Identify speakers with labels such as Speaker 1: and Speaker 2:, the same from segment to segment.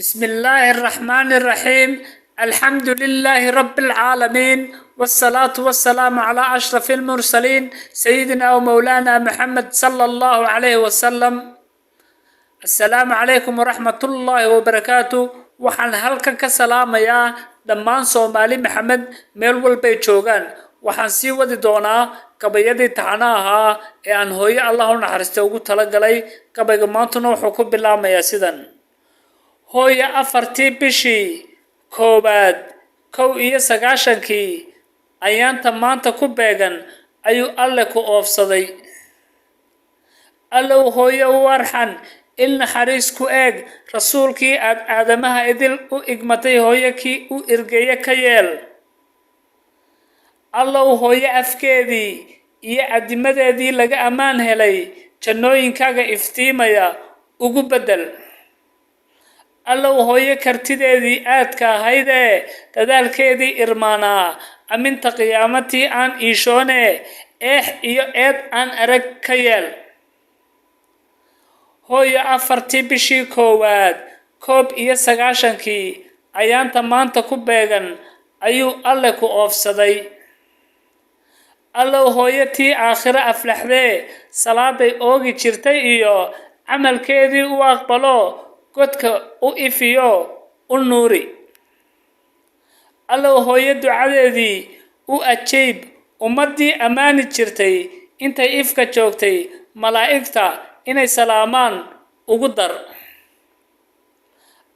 Speaker 1: بسم الله الرحمن الرحيم. الحمد لله رب العالمين، والصلاة والسلام على أشرف المرسلين سيدنا ومولانا محمد صلى الله عليه وسلم. السلام عليكم ورحمة الله وبركاته. waxaan halkan ka salaamayaa dhammaan Soomaali Maxamed meel walba ay joogaan. waxaan sii wadi doonaa gabayadii taxanaha ee aan hooyo Allah u naxariisto ugu talagalay. gabayga maantuna wuxuu ku bilaabmayaa sidan: hooyo afartii bishii koobaad 1991 ayaanta maanta ku beegan ayuu alle ku oofsaday. allow hooyo warxan il naxariis ku eeg rasuulkii aad aadamaha idil u igmatay hooyo kii u irgeeye ka yeel. allow hooyo afkeedii iyo adimadeedii laga ammaan helay jannooyinkaaga iftiimaya ugu bedel. allow hooyo kartideedii aadka ahaydee dadaalkeedii irmaanaa aminta qiyaamatii aan iishoone eex iyo eed aan arag ka yeel. hooyo afartii bishii koowaad 1991 ayaanta maanta ku beegan ayuu alle ku oofsaday. allow hooyo tii aakhiro aflaxdee salaaday oogi jirtay iyo camalkeedii u aqbalo godka u ifiyo u nuuri. allow hooyo ducadeedii u ajeeb ummadii ammaani jirtay intay ifka joogtay malaa'igta inay salaamaan ugu dar.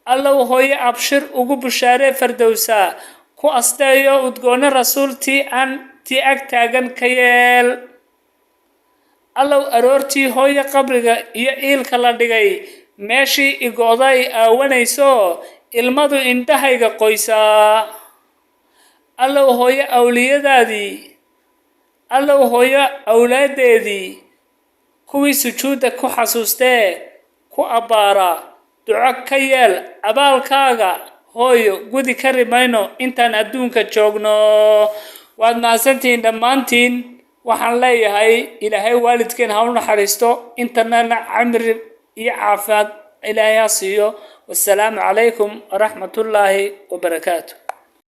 Speaker 1: allow hooyo abshir ugu bushaaree fardowsa ku asteeyo udgoone rasuultii aan tii ag taagan ka yeel. allow aroortii hooyo qabriga iyo iilka la dhigay meeshii igooday aawanayso ilmadu indhahayga qoysaa. allow hooyo awliyadaadii allow hooyo awlaadeedii kuwii sujuudda ku xasuustee ku abbaara duco ka yeel. abaalkaaga hooyo gudi kari mayno intaan adduunka joogno. waad mahadsantihiin dhammaantiin. waxaan leeyahay ilaahay waalidkeen ha u naxariisto intana camri iyo caafimaad ilaahay ha siiyo. wassalaamu calaykum waraxmatullaahi wabarakaatu.